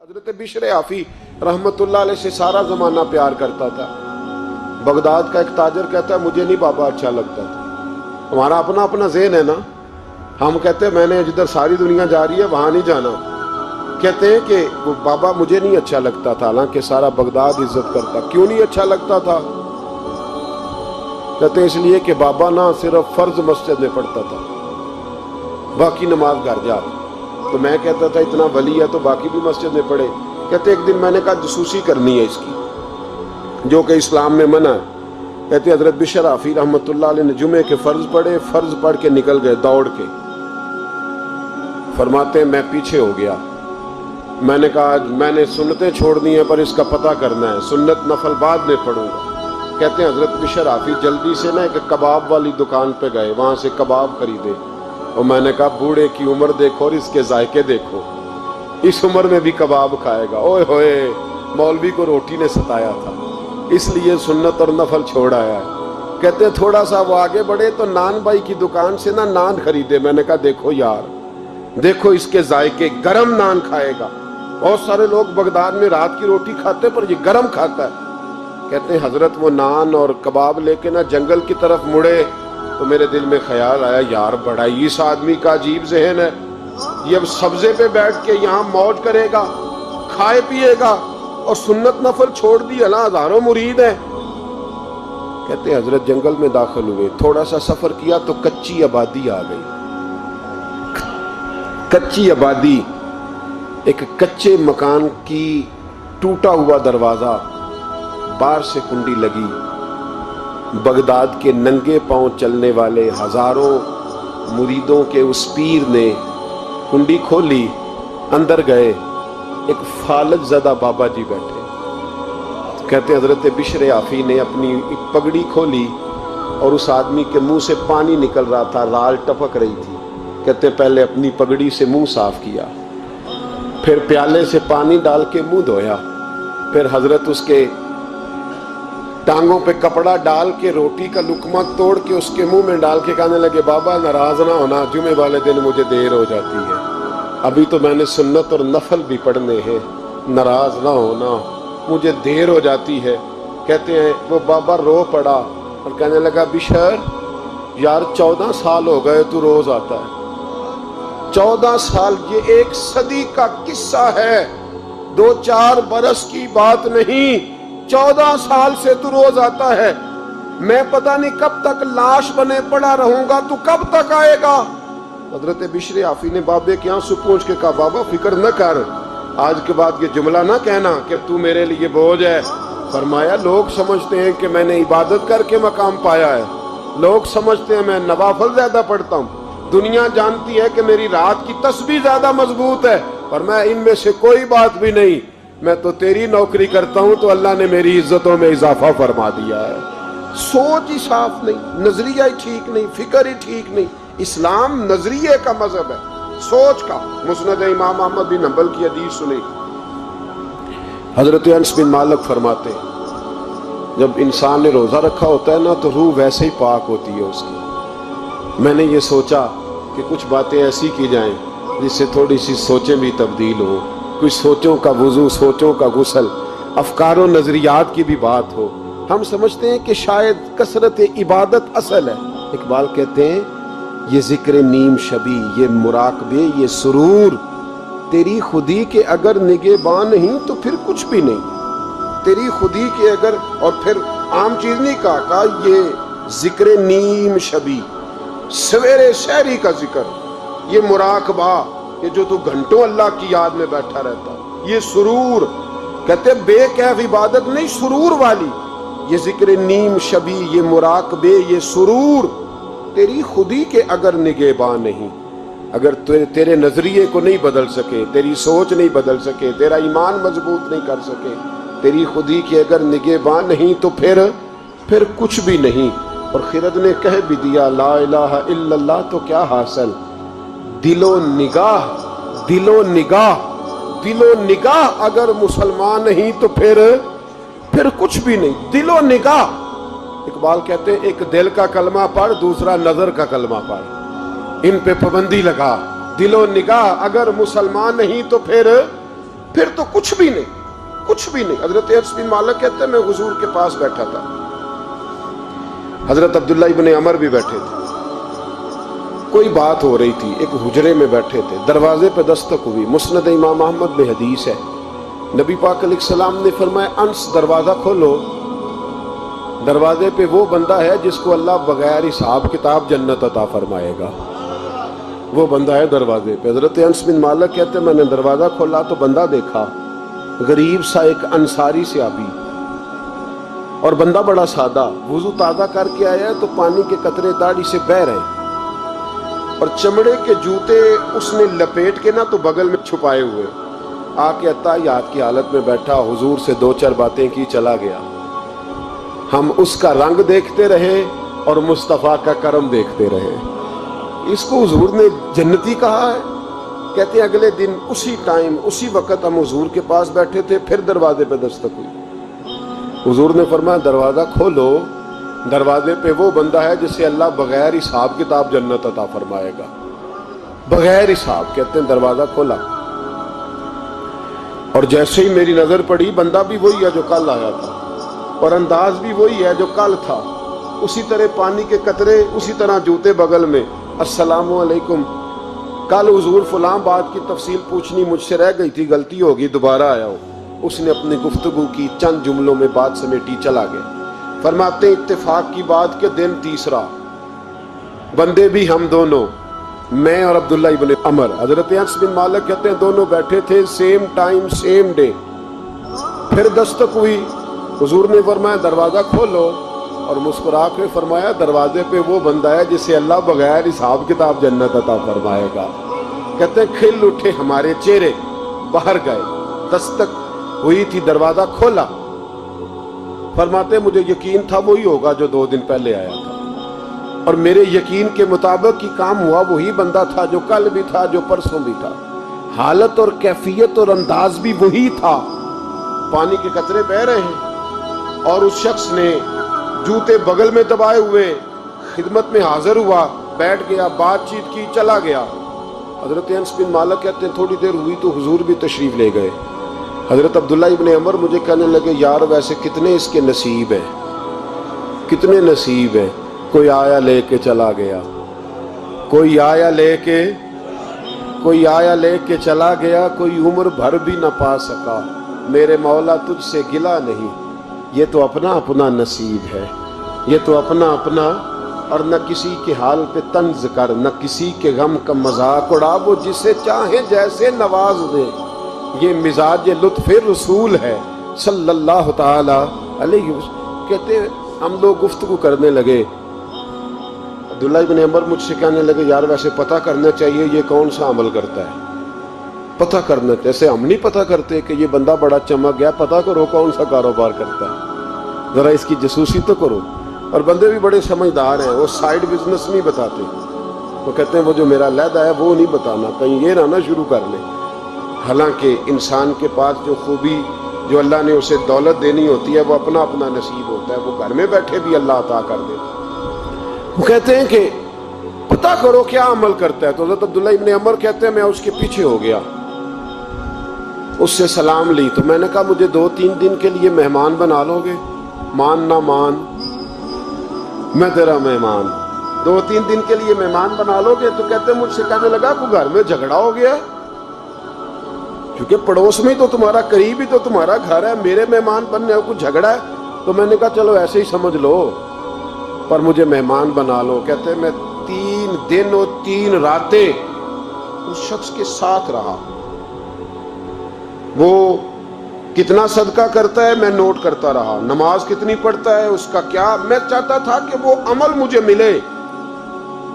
حضرت بشر آفی رحمتullah علیہ سے سارا زمانہ پیار کرتا تھا۔ بغداد کا ایک تاجر کہتا ہے مجھے نہیں بابا اچھا لگتا تھا۔ ہمارا اپنا اپنا ذہن ہے نا، ہم کہتے ہیں میں نے جدھر ساری دنیا جا رہی ہے وہاں نہیں جانا، کہتے ہیں کہ وہ بابا مجھے نہیں اچھا لگتا تھا، حالانکہ سارا بغداد عزت کرتا۔ کیوں نہیں اچھا لگتا تھا؟ کہتے ہیں اس لیے کہ بابا نہ صرف فرض مسجد میں پڑھتا تھا، باقی نماز گھر جا۔ تو میں کہتا تھا اتنا ولی ہے تو باقی بھی مسجد میں پڑھے۔ کہتے ایک دن میں نے کہا جاسوسی کرنی ہے اس کی، جو کہ اسلام میں منع ہے۔ کہتے حضرت بشر آفی رحمتullah علیہ نے جمعے کے فرض پڑھے، فرض پڑھ کے نکل گئے دوڑ کے۔ فرماتے ہیں میں پیچھے ہو گیا، میں نے کہا میں نے سنتیں چھوڑ دی ہیں پر اس کا پتہ کرنا ہے، سنت نفل بعد میں پڑھوں گا۔ کہتے ہیں حضرت بشر آفی جلدی سے نا ایک کباب والی دکان پہ گئے، وہاں سے کباب خریدے، اور میں نے کہا بوڑھے کی عمر دیکھو اور اس کے ذائقے دیکھو، اس عمر میں بھی کباب کھائے گا۔ اوئے ہوئے، مولوی کو روٹی نے ستایا تھا، اس لیے سنت اور نفل چھوڑ آیا ہے۔ کہتے ہیں تھوڑا سا وہ آگے بڑھے تو نان بھائی کی دکان سے نا نان خریدے۔ میں نے کہا دیکھو یار، دیکھو اس کے ذائقے، گرم نان کھائے گا۔ بہت سارے لوگ بغداد میں رات کی روٹی کھاتے پر یہ گرم کھاتا ہے۔ کہتے ہیں حضرت وہ نان اور کباب لے کے نا جنگل کی طرف مڑے تو میرے دل میں خیال آیا یار بڑا ہی اس آدمی کا عجیب ذہن ہے، یہ اب سبزے پہ بیٹھ کے یہاں موج کرے گا، کھائے پیے گا، اور سنت نفل چھوڑ دی، اللہ ہزاروں مرید ہیں۔ کہتے ہیں حضرت جنگل میں داخل ہوئے، تھوڑا سا سفر کیا تو کچی آبادی آ گئی۔ کچی آبادی، ایک کچے مکان کی ٹوٹا ہوا دروازہ، باہر سے کنڈی لگی۔ بغداد کے ننگے پاؤں چلنے والے ہزاروں مریدوں کے اس پیر نے کنڈی کھولی، اندر گئے، ایک فالج زدہ بابا جی بیٹھے۔ کہتے ہیں حضرت بشر آفی نے اپنی ایک پگڑی کھولی اور اس آدمی کے منہ سے پانی نکل رہا تھا، رال ٹپک رہی تھی۔ کہتے پہلے اپنی پگڑی سے منہ صاف کیا، پھر پیالے سے پانی ڈال کے منہ دھویا، پھر حضرت اس کے ٹانگوں پہ کپڑا ڈال کے روٹی کا لقمہ توڑ کے اس کے منہ میں ڈال کے کہنے لگے بابا ناراض نہ ہونا، جمعے والے دن مجھے دیر ہو جاتی ہے، ابھی تو میں نے سنت اور نفل بھی پڑھنے ہیں، ناراض نہ ہونا، مجھے دیر ہو جاتی ہے۔ کہتے ہیں وہ بابا رو پڑا اور کہنے لگا بشر یار 14 سال ہو گئے تو روز آتا ہے، 14 سال، یہ 1 صدی کا قصہ ہے، 2-4 برس کی بات نہیں، 14 سال سے تو روز آتا ہے۔ میں پتہ نہیں کب تک لاش بنے پڑا رہوں گا، تو کب تک آئے گا؟ حضرت بشر آفی نے بابے کے آنسو پوچھ کے کہا بابا فکر نہ کر، آج کے بعد یہ جملہ نہ کہنا کہ تو میرے لیے بوجھ ہے۔ فرمایا لوگ سمجھتے ہیں کہ میں نے عبادت کر کے مقام پایا ہے، لوگ سمجھتے ہیں میں نوافل زیادہ پڑھتا ہوں، دنیا جانتی ہے کہ میری رات کی تسبیح زیادہ مضبوط ہے، اور میں ان میں سے کوئی بات بھی نہیں، میں تو تیری نوکری کرتا ہوں تو اللہ نے میری عزتوں میں اضافہ فرما دیا ہے۔ سوچ ہی صاف نہیں، نظریہ ہی ٹھیک نہیں، فکر ہی ٹھیک نہیں۔ اسلام نظریے کا مذہب ہے، سوچ کا۔ مسند امام احمد بن حنبل کی حدیث سنی، حضرت انس بن مالک فرماتے جب انسان نے روزہ رکھا ہوتا ہے نا تو روح ویسے ہی پاک ہوتی ہے اس کی۔ میں نے یہ سوچا کہ کچھ باتیں ایسی کی جائیں جس سے تھوڑی سی سوچیں بھی تبدیل ہوں، کچھ سوچوں کا وضو، سوچوں کا غسل، افکار و نظریات کی بھی بات ہو۔ ہم سمجھتے ہیں کہ شاید کثرت عبادت اصل ہے۔ اقبال کہتے ہیں یہ ذکر نیم شبی، یہ مراقبے، یہ سرور، تیری خودی کے اگر نگہباں نہیں تو پھر کچھ بھی نہیں، تیری خودی کے اگر، اور پھر عام چیز نہیں کہا یہ ذکر نیم شبی، سویرے شہری کا ذکر، یہ مراقبہ، کہ جو تو گھنٹوں اللہ کی یاد میں بیٹھا رہتا، یہ سرور، کہتے بے کیف عبادت نہیں، سرور والی، یہ ذکر نیم شبی، یہ مراقبے، یہ سرور، تیری خودی کے اگر نگہباں نہیں، اگر تیرے نظریے کو نہیں بدل سکے، تیری سوچ نہیں بدل سکے، تیرا ایمان مضبوط نہیں کر سکے، تیری خودی کے اگر نگہباں نہیں تو پھر کچھ بھی نہیں۔ اور خرد نے کہہ بھی دیا لا الہ الا اللہ تو کیا حاصل، دل و نگاہ، دل و نگاہ، دل و نگاہ اگر مسلمان نہیں تو پھر کچھ بھی نہیں، دل و نگاہ۔ اقبال کہتے ہیں ایک دل کا کلمہ پڑھ، دوسرا نظر کا کلمہ پڑھ، ان پہ پابندی لگا۔ دل و نگاہ اگر مسلمان نہیں تو پھر تو کچھ بھی نہیں. حضرت انس بن مالک کہتے ہیں میں حضور کے پاس بیٹھا تھا, حضرت عبداللہ ابن عمر بھی بیٹھے تھے, کوئی بات ہو رہی تھی, ایک حجرے میں بیٹھے تھے, دروازے پہ دستک ہوئی. مسند امام احمد میں حدیث ہے, نبی پاک علیہ السلام نے فرمایا انس دروازہ کھولو, دروازے پہ وہ بندہ ہے جس کو اللہ بغیر حساب کتاب جنت عطا فرمائے گا, وہ بندہ ہے دروازے پہ. حضرت انس بن مالک کہتے ہیں میں نے دروازہ کھولا تو بندہ دیکھا, غریب سا ایک انصاری صحابی, اور بندہ بڑا سادہ, وضو تازہ کر کے آیا ہے تو پانی کے قطرے داڑھی سے بہہ رہے ہیں, اور چمڑے کے جوتے اس نے لپیٹ کے نا تو بغل میں چھپائے ہوئے, آ کے اتحیات کی حالت میں بیٹھا, حضور سے 2-4 باتیں کی, چلا گیا. ہم اس کا رنگ دیکھتے رہے اور مصطفیٰ کا کرم دیکھتے رہے. اس کو حضور نے جنتی کہا ہے. کہتے ہیں اگلے دن اسی ٹائم اسی وقت ہم حضور کے پاس بیٹھے تھے, پھر دروازے پہ دستک ہوئی. حضور نے فرمایا دروازہ کھولو, دروازے پہ وہ بندہ ہے جسے اللہ بغیر حساب کتاب جنت عطا فرمائے گا, بغیر حساب. کہتے ہیں دروازہ کھولا, اور جیسے ہی میری نظر پڑی بندہ بھی وہی ہے جو کل آیا تھا, اور انداز بھی وہی ہے جو کل تھا, اسی طرح پانی کے قطرے, اسی طرح جوتے بغل میں. السلام علیکم, کل حضور فلاں بات کی تفصیل پوچھنی مجھ سے رہ گئی تھی, غلطی ہوگی, دوبارہ آیا ہو. اس نے اپنی گفتگو کی, چند جملوں میں بات سمیٹی, چلا گیا. فرماتے اتفاق کی بات کہ دن تیسرا, بندے بھی ہم دونوں, میں اور عبداللہ ابن عمر. حضرت انس بن مالک کہتے ہیں دونوں بیٹھے تھے, سیم ٹائم سیم ڈے. پھر دستک ہوئی, حضور نے فرمایا دروازہ کھولو, اور مسکرا کے فرمایا دروازے پہ وہ بندہ ہے جسے اللہ بغیر حساب کتاب جنت عطا فرمائے گا. کہتے ہیں کھل اٹھے ہمارے چہرے, باہر گئے, دستک ہوئی تھی, دروازہ کھولا. فرماتے مجھے یقین تھا وہی ہوگا جو 2 دن پہلے آیا تھا, اور میرے یقین کے مطابق ہی کام ہوا, وہی بندہ تھا جو کل بھی تھا, جو پرسوں بھی تھا, حالت اور کیفیت اور انداز بھی وہی تھا. پانی کے قطرے بہ رہے ہیں, اور اس شخص نے جوتے بغل میں دبائے ہوئے خدمت میں حاضر ہوا, بیٹھ گیا, بات چیت کی, چلا گیا. حضرت انس بن مالک کہتے ہیں تھوڑی دیر ہوئی تو حضور بھی تشریف لے گئے. حضرت عبداللہ ابن عمر مجھے کہنے لگے یار ویسے کتنے اس کے نصیب ہیں, کتنے نصیب ہیں. کوئی آیا لے کے چلا گیا, کوئی آیا لے کے چلا گیا, کوئی عمر بھر بھی نہ پا سکا. میرے مولا تجھ سے گلہ نہیں, یہ تو اپنا اپنا نصیب ہے, یہ تو اپنا اپنا. اور نہ کسی کے حال پہ طنز کر, نہ کسی کے غم کا مذاق اڑا, وہ جسے چاہے جیسے نواز دے. یہ مزاج لطف رسول ہے صلی اللہ تعالی علیہ وسلم. کہتے ہم لوگ گفتگو کرنے لگے. عبداللہ ابن عمر مجھ سے کہنے لگے یار ویسے پتہ کرنا چاہیے یہ کون سا عمل کرتا ہے, پتہ کرنا. جیسے ہم نہیں پتہ کرتے کہ یہ بندہ بڑا چمک گیا, پتہ کرو کون سا کاروبار کرتا ہے, ذرا اس کی جاسوسی تو کرو. اور بندے بھی بڑے سمجھدار ہیں, وہ سائیڈ بزنس نہیں بتاتے. وہ کہتے ہیں وہ جو میرا علیحدہ ہے وہ نہیں بتانا, کہیں یہ نہ شروع کر لیں. حالانکہ انسان کے پاس جو خوبی جو اللہ نے اسے دولت دینی ہوتی ہے وہ اپنا اپنا نصیب ہوتا ہے, وہ گھر میں بیٹھے بھی اللہ عطا کر دیتا. وہ کہتے ہیں کہ پتہ کرو کیا عمل کرتا ہے. تو حضرت عبداللہ ابن عمر کہتے ہیں میں اس کے پیچھے ہو گیا, اس سے سلام لی. تو میں نے کہا مجھے 2-3 دن کے لیے مہمان بنا لو گے, مان نہ مان میں تیرا مہمان, 2-3 دن کے لیے مہمان بنا لو گے. تو کہتے ہیں مجھ سے کہنے لگا کوئی گھر میں جھگڑا ہو گیا, کیونکہ پڑوس میں تو تمہارا, قریب ہی تو تمہارا گھر ہے, میرے مہمان بننے کو کچھ جھگڑا ہے. تو میں نے کہا چلو ایسے ہی سمجھ لو, پر مجھے مہمان بنا لو. کہتے ہیں میں 3 دن اور 3 راتیں اس شخص کے ساتھ رہا. وہ کتنا صدقہ کرتا ہے میں نوٹ کرتا رہا, نماز کتنی پڑھتا ہے اس کا کیا. میں چاہتا تھا کہ وہ عمل مجھے ملے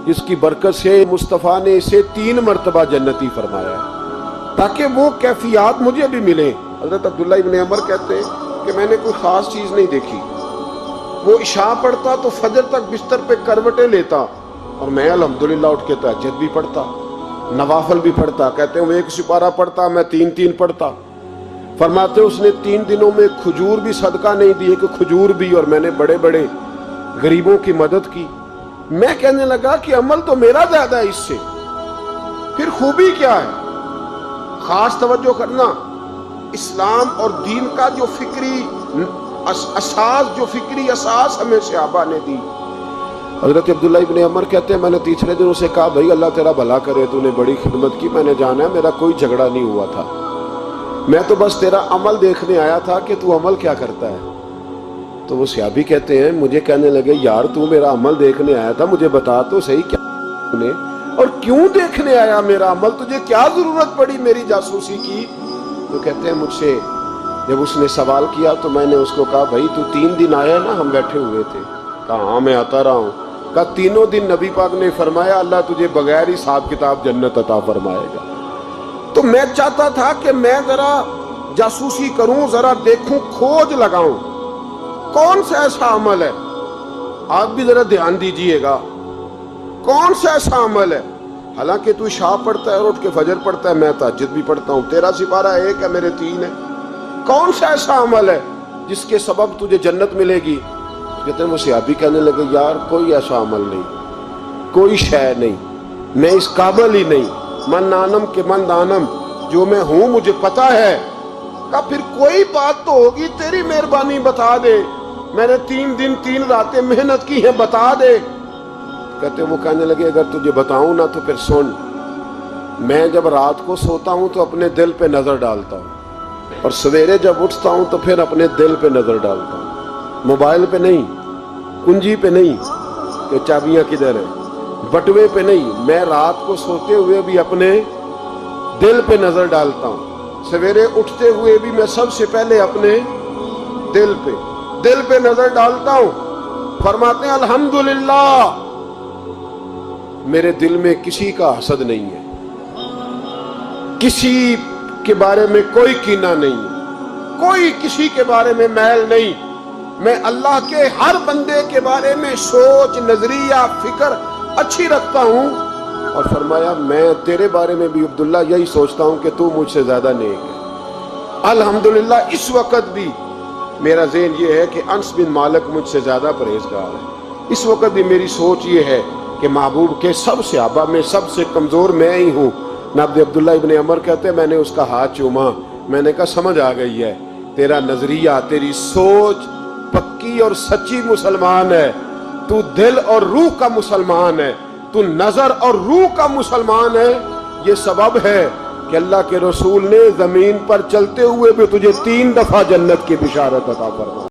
جس کی برکت سے مصطفیٰ نے اسے 3 مرتبہ جنتی فرمایا ہے, تاکہ وہ کیفیات مجھے بھی ملیں. حضرت عبداللہ ابن عمر کہتے ہیں کہ میں نے کوئی خاص چیز نہیں دیکھی. وہ عشاء پڑھتا تو فجر تک بستر پہ کروٹیں لیتا, اور میں الحمدللہ اٹھ کے تہجد بھی پڑھتا, نوافل بھی پڑھتا. کہتے ہیں وہ 1 سپارہ پڑھتا, میں 3 پڑھتا. فرماتے اس نے 3 دنوں میں کھجور بھی صدقہ نہیں دی, کہ کھجور بھی, اور میں نے بڑے بڑے غریبوں کی مدد کی. میں کہنے لگا کہ عمل تو میرا زیادہ ہے اس سے, پھر خوبی کیا ہے, خاص توجہ کرنا. اسلام اور دین کا جو فکری اساس، جو فکری اساس ہمیں صحابہ نے دی۔ حضرت عبداللہ ابن عمر کہتے ہیں میں نے تیسرے دن اسے کہا بھائی اللہ تیرا بھلا کرے، تو نے بڑی خدمت کی، میں نے جانا ہے میرا کوئی جھگڑا نہیں ہوا تھا، میں تو بس تیرا عمل دیکھنے آیا تھا کہ تو عمل کیا کرتا ہے۔ تو وہ صحابی کہتے ہیں مجھے کہنے لگے یار تو میرا عمل دیکھنے آیا تھا، مجھے بتا تو صحیح کیا نے اور کیوں دیکھنے آیا میرا عمل، تجھے کیا ضرورت پڑی میری جاسوسی کی؟ تو کہتے ہیں مجھ سے جب اس نے سوال کیا تو میں نے اس کو کہا بھائی تو 3 دن آیا نا، ہم بیٹھے ہوئے تھے، کہا ہاں میں آتا رہا ہوں، کہا تینوں دن نبی پاک نے فرمایا اللہ تجھے بغیر حساب کتاب جنت عطا فرمائے گا۔ تو میں چاہتا تھا کہ میں ذرا جاسوسی کروں، ذرا دیکھوں، کھوج لگاؤں کون سا ایسا عمل ہے، آپ بھی ذرا دھیان دیجئے گا کون سا ایسا عمل ہے، حالانکہ تو عشاء پڑھتا ہے اور اٹھ کے فجر پڑھتا ہے، میں تہجد بھی پڑھتا ہوں، تیرا سپارہ 1 ہے میرے 3 ہے، کون سا ایسا عمل ہے جس کے سبب تجھے جنت ملے گی؟ کہتے ہیں وہ صحابی کہنے لگے یار کوئی ایسا عمل نہیں، کوئی شے نہیں، میں اس قابل ہی نہیں، من نانم کے من دانم، جو میں ہوں مجھے پتا ہے۔ کہا پھر کوئی بات تو ہوگی، تیری مہربانی بتا دے، میں نے 3 دن 3 راتیں محنت کی ہیں، بتا دے۔ کہتے ہیں وہ کہنے لگے اگر تجھے بتاؤں نا تو پھر سن، میں جب رات کو سوتا ہوں تو اپنے دل پہ نظر ڈالتا ہوں اور سویرے جب اٹھتا ہوں تو پھر اپنے دل پہ نظر ڈالتا ہوں، موبائل پہ نہیں، کنجی پہ نہیں کہ چابیاں کدھر ہیں، بٹوے پہ نہیں، میں رات کو سوتے ہوئے بھی اپنے دل پہ نظر ڈالتا ہوں، سویرے اٹھتے ہوئے بھی میں سب سے پہلے اپنے دل پہ نظر ڈالتا ہوں۔ فرماتے ہیں الحمدللہ میرے دل میں کسی کا حسد نہیں ہے، کسی کے بارے میں کوئی کینہ نہیں ہے، کوئی کسی کے بارے میں میل نہیں، میں اللہ کے ہر بندے کے بارے میں سوچ، نظریہ، فکر اچھی رکھتا ہوں۔ اور فرمایا میں تیرے بارے میں بھی عبداللہ یہی سوچتا ہوں کہ تو مجھ سے زیادہ نیک ہے۔ الحمدللہ اس وقت بھی میرا ذہن یہ ہے کہ انس بن مالک مجھ سے زیادہ پرہیزگار ہے، اس وقت بھی میری سوچ یہ ہے کہ محبوب کے سب صحابہ میں سب سے کمزور میں ہی ہوں۔ نبی عبداللہ ابن عمر کہتے ہیں میں نے اس کا ہاتھ چوما، میں نے کہا سمجھ آ گئی ہے، تیرا نظریہ، تیری سوچ پکی اور سچی مسلمان ہے، تو دل اور روح کا مسلمان ہے، تو نظر اور روح کا مسلمان ہے۔ یہ سبب ہے کہ اللہ کے رسول نے زمین پر چلتے ہوئے بھی تجھے 3 دفعہ جنت کی بشارت عطا فرمائی۔